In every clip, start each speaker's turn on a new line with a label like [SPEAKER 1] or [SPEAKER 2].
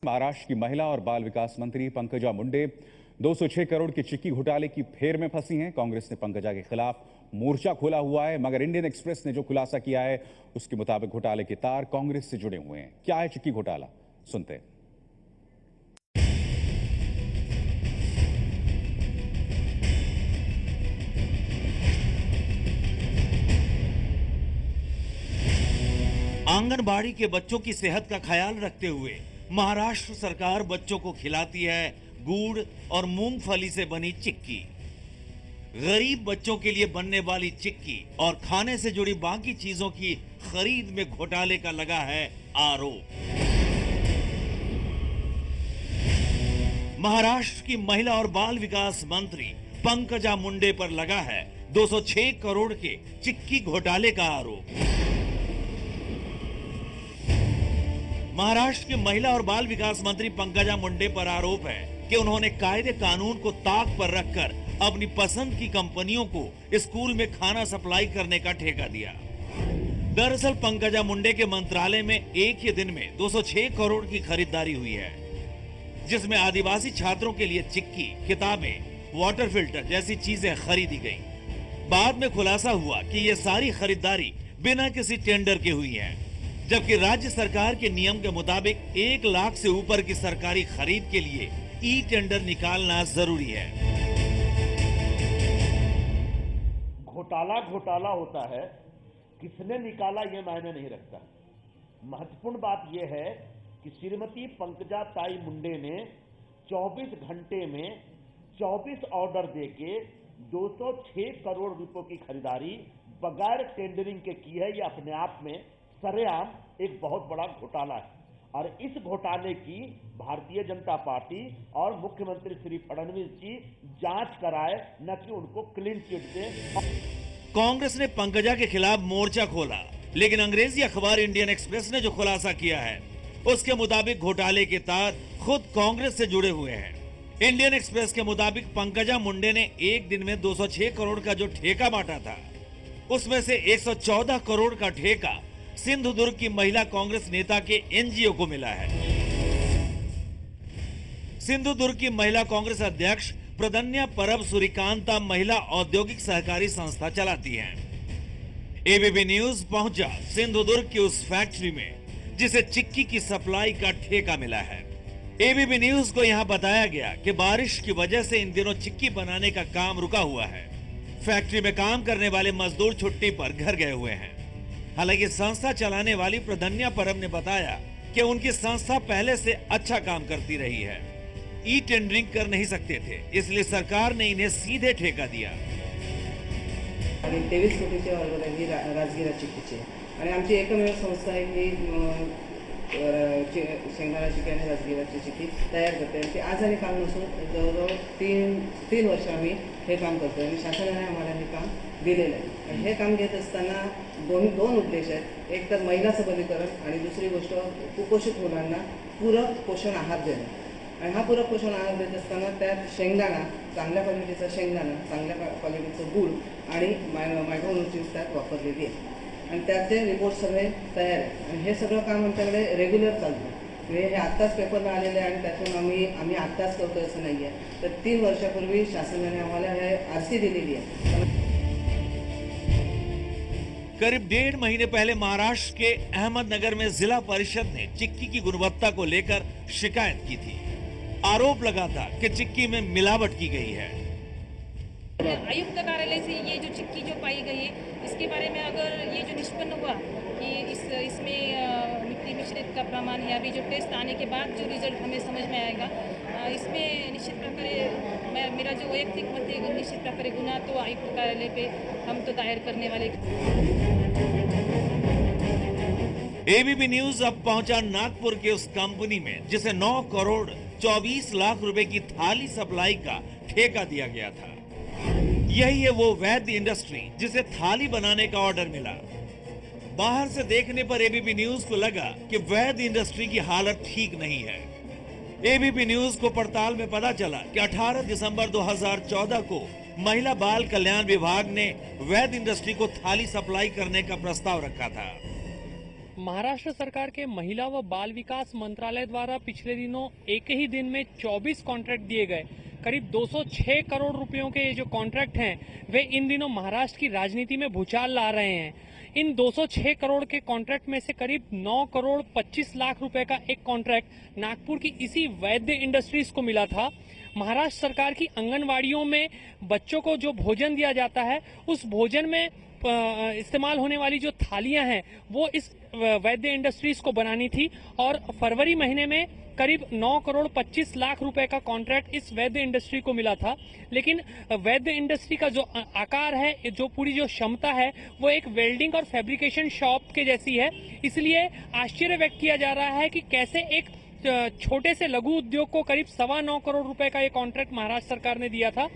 [SPEAKER 1] महाराष्ट्र की महिला और बाल विकास मंत्री पंकजा मुंडे 206 करोड़ की चिक्की घोटाले की फेर में फंसी हैं। कांग्रेस ने पंकजा के खिलाफ मोर्चा खोला हुआ है, मगर इंडियन एक्सप्रेस ने जो खुलासा किया है उसके मुताबिक घोटाले के तार कांग्रेस से जुड़े हुए हैं। क्या है चिक्की घोटाला, सुनते हैं।
[SPEAKER 2] आंगनबाड़ी के बच्चों की सेहत का ख्याल रखते हुए महाराष्ट्र सरकार बच्चों को खिलाती है गुड़ और मूंगफली से बनी चिक्की। गरीब बच्चों के लिए बनने वाली चिक्की और खाने से जुड़ी बाकी चीजों की खरीद में घोटाले का लगा है आरोप। महाराष्ट्र की महिला और बाल विकास मंत्री पंकजा मुंडे पर लगा है 206 करोड़ के चिक्की घोटाले का आरोप। महाराष्ट्र के महिला और बाल विकास मंत्री पंकजा मुंडे पर आरोप है कि उन्होंने कायदे कानून को ताक पर रखकर अपनी पसंद की कंपनियों को स्कूल में खाना सप्लाई करने का ठेका दिया। दरअसल पंकजा मुंडे के मंत्रालय में एक ही दिन में 206 करोड़ की खरीदारी हुई है, जिसमें आदिवासी छात्रों के लिए चिक्की, किताबें, वाटर फिल्टर जैसी चीजें खरीदी गई। बाद में खुलासा हुआ कि ये सारी खरीदारी बिना किसी टेंडर के हुई है, जबकि राज्य सरकार के नियम के मुताबिक 1 लाख से ऊपर की सरकारी खरीद के लिए ई टेंडर निकालना जरूरी है।
[SPEAKER 3] घोटाला होता है, किसने निकाला ये मायने नहीं रखता। महत्वपूर्ण बात यह है कि श्रीमती पंकजा ताई मुंडे ने 24 घंटे में 24 ऑर्डर देके 206 करोड़ रुपयों की खरीदारी बगैर टेंडरिंग के की है। यह अपने आप में सरेआम एक बहुत बड़ा घोटाला है और इस घोटाले की भारतीय जनता पार्टी और मुख्यमंत्री श्री फडणवीस जी जांच कराए, न कि उनको क्लीन चिट दे।
[SPEAKER 2] कांग्रेस ने पंकजा के खिलाफ मोर्चा खोला, लेकिन अंग्रेजी अखबार इंडियन एक्सप्रेस ने जो खुलासा किया है उसके मुताबिक घोटाले के तार खुद कांग्रेस से जुड़े हुए हैं। इंडियन एक्सप्रेस के मुताबिक पंकजा मुंडे ने एक दिन में 206 करोड़ का जो ठेका बांटा था, उसमें से 114 करोड़ का ठेका सिंधुदुर्ग की महिला कांग्रेस नेता के एनजीओ को मिला है। सिंधुदुर्ग की महिला कांग्रेस अध्यक्ष प्रदन्या परब सूर्यकांता महिला औद्योगिक सहकारी संस्था चलाती हैं। एबीपी न्यूज पहुंचा सिंधुदुर्ग की उस फैक्ट्री में जिसे चिक्की की सप्लाई का ठेका मिला है। एबीपी न्यूज को यहां बताया गया कि बारिश की वजह से इन दिनों चिक्की बनाने का काम रुका हुआ है। फैक्ट्री में काम करने वाले मजदूर छुट्टी पर घर गए हुए हैं। हालांकि संस्था चलाने वाली प्रदन्या परब ने बताया कि उनकी संस्था पहले से अच्छा काम करती रही है। ई टेंडरिंग कर नहीं सकते थे, इसलिए सरकार ने इन्हें सीधे ठेका दिया।
[SPEAKER 4] 23 कोटीची ऑर्डर आहे राजगिरा चिक्कीची आणि आमची एकमेव संस्था आहे की शेंगदाणा चिक्की आणि राजगिराची चिक्की तयार करते आणि ती आज आणि काल नसून जवळजवळ तीन वर्ष आम्ही हे काम करतो आणि शासनाने आम्हाला हे काम दिलेलं आहे। आणि हे काम घेत असताना दोन उद्देश आहेत। एक तर महिला सबलीकरण आणि दुसरी गोष्ट कुपोषित मुलांना पूरक पोषण आहार देणं। आणि हा पूरक पोषण आहार देत असताना त्यात शेंगदाणा, चांगल्या क्वालिटीचा शेंगदाणा, चांगल्या क्वालिटीचं गूळ आणि मायक्रोन्यूट्रिएंट्स त्यात वापरलेली आहे आणि त्याचे रिपोर्ट सगळे तयार आहेत आणि हे सगळं काम आमच्याकडे रेग्युलर चालतं। म्हणजे हे आत्ताच पेपरला आलेले आहे आणि त्यातून आम्ही आत्ताच करतो असं नाही आहे। तर 3 वर्षापूर्वी शासनाने आम्हाला हे आरसी दिलेली आहे।
[SPEAKER 2] करीब 1.5 महीने पहले महाराष्ट्र के अहमदनगर में जिला परिषद ने चिक्की की गुणवत्ता को लेकर शिकायत की थी। आरोप लगा था कि चिक्की में मिलावट की गई है।
[SPEAKER 5] आयुक्त कार्यालय से ये जो चिक्की जो पाई गई है, इसके बारे में अगर ये जो निष्पन्न हुआ कि इसमें मिट्टी मिश्रित का प्रमाण है, अभी जो टेस्ट आने के बाद जो रिजल्ट हमें समझ में आएगा, इसमें निश्चित प्रकार मेरा जो वैयक्तिक मत है, निश्चित प्रकार गुना तो आयुक्त कार्यालय पे हम तो दायर करने वाले।
[SPEAKER 2] एबीपी न्यूज अब पहुंचा नागपुर के उस कंपनी में जिसे 9 करोड़ 24 लाख रुपए की थाली सप्लाई का ठेका दिया गया था। यही है वो वैद्य इंडस्ट्री जिसे थाली बनाने का ऑर्डर मिला। बाहर से देखने पर एबीपी न्यूज को लगा कि वैद्य इंडस्ट्री की हालत ठीक नहीं है। एबीपी न्यूज को पड़ताल में पता चला कि 18 दिसंबर 2014 को महिला बाल कल्याण विभाग ने वैद्य इंडस्ट्री को थाली सप्लाई करने का प्रस्ताव रखा था।
[SPEAKER 6] महाराष्ट्र सरकार के महिला व बाल विकास मंत्रालय द्वारा पिछले दिनों एक ही दिन में 24 कॉन्ट्रैक्ट दिए गए। करीब 206 करोड़ रुपयों के ये जो कॉन्ट्रैक्ट हैं वे इन दिनों महाराष्ट्र की राजनीति में भूचाल ला रहे हैं। इन 206 करोड़ के कॉन्ट्रैक्ट में से करीब 9 करोड़ 25 लाख रुपए का एक कॉन्ट्रैक्ट नागपुर की इसी वैद्य इंडस्ट्रीज को मिला था। महाराष्ट्र सरकार की आंगनवाड़ियों में बच्चों को जो भोजन दिया जाता है उस भोजन में इस्तेमाल होने वाली जो थालियां हैं वो इस वैद्य इंडस्ट्रीज को बनानी थी और फरवरी महीने में करीब 9 करोड़ 25 लाख रुपए का कॉन्ट्रैक्ट इस वैद्य इंडस्ट्री को मिला था। लेकिन वैद्य इंडस्ट्री का जो आकार है, जो पूरी जो क्षमता है वो एक वेल्डिंग और फैब्रिकेशन शॉप के जैसी है। इसलिए आश्चर्य व्यक्त किया जा रहा है कि कैसे एक छोटे से लघु उद्योग को करीब 9.25 करोड़ रुपए का ये कॉन्ट्रैक्ट महाराष्ट्र सरकार ने दिया था।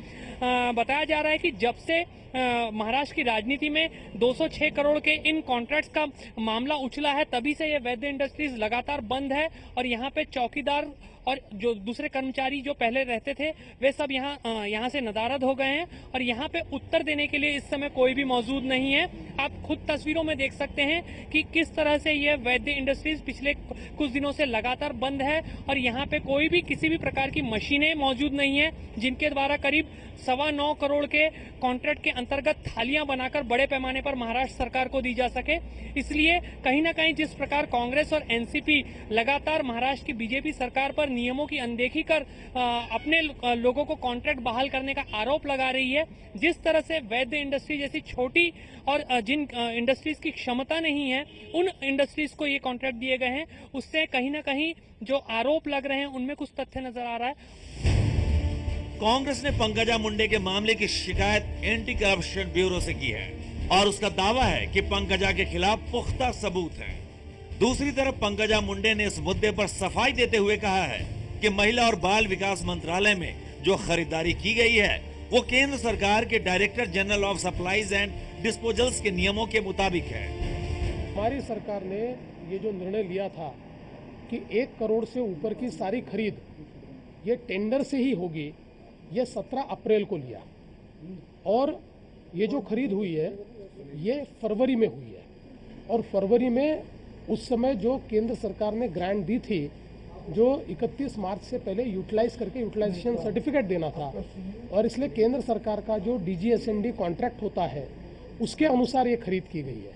[SPEAKER 6] बताया जा रहा है कि जब से महाराष्ट्र की राजनीति में 206 करोड़ के इन कॉन्ट्रैक्ट्स का मामला उछला है तभी से ये वैद्य इंडस्ट्रीज लगातार बंद है और यहाँ पे चौकीदार और जो दूसरे कर्मचारी जो पहले रहते थे वे सब यहाँ से नदारद हो गए हैं और यहाँ पे उत्तर देने के लिए इस समय कोई भी मौजूद नहीं है। आप खुद तस्वीरों में देख सकते हैं कि किस तरह से ये वैद्य इंडस्ट्रीज पिछले कुछ दिनों से लगातार बंद है और यहाँ पे कोई भी किसी भी प्रकार की मशीनें मौजूद नहीं है जिनके द्वारा करीब 9.25 करोड़ के कॉन्ट्रैक्ट के अंतर्गत थालियां बनाकर बड़े पैमाने पर महाराष्ट्र सरकार को दी जा सके। इसलिए कहीं ना कहीं जिस प्रकार कांग्रेस और एनसीपी लगातार महाराष्ट्र की बीजेपी सरकार पर नियमों की अनदेखी कर अपने लोगों को कॉन्ट्रैक्ट बहाल करने का आरोप लगा रही है, जिस तरह से वैद्य इंडस्ट्री जैसी छोटी और जिन इंडस्ट्रीज की क्षमता नहीं है उन इंडस्ट्रीज को ये कॉन्ट्रैक्ट दिए गए हैं, उससे कहीं ना कहीं जो आरोप लग रहे हैं उनमें कुछ तथ्य नजर आ रहा है।
[SPEAKER 2] कांग्रेस ने पंकजा मुंडे के मामले की शिकायत एंटी करप्शन ब्यूरो से की है और उसका दावा है कि पंकजा के खिलाफ पुख्ता सबूत है। दूसरी तरफ पंकजा मुंडे ने इस मुद्दे पर सफाई देते हुए कहा है कि महिला और बाल विकास मंत्रालय में जो खरीदारी की गई है वो केंद्र सरकार के director general of supplies and disposals के नियमों के मुताबिक है।
[SPEAKER 7] हमारी सरकार ने ये जो निर्णय लिया था कि 1 करोड़ से ऊपर की सारी खरीद ये टेंडर से ही होगी, ये 17 अप्रैल को लिया और ये जो खरीद हुई है ये फरवरी में हुई है और फरवरी में उस समय जो केंद्र सरकार ने ग्रांट दी थी जो 31 मार्च से पहले यूटिलाइज करके यूटिलाइजेशन सर्टिफिकेट देना था और इसलिए केंद्र सरकार का जो DGSND कॉन्ट्रैक्ट होता है उसके अनुसार ये खरीद की गई है।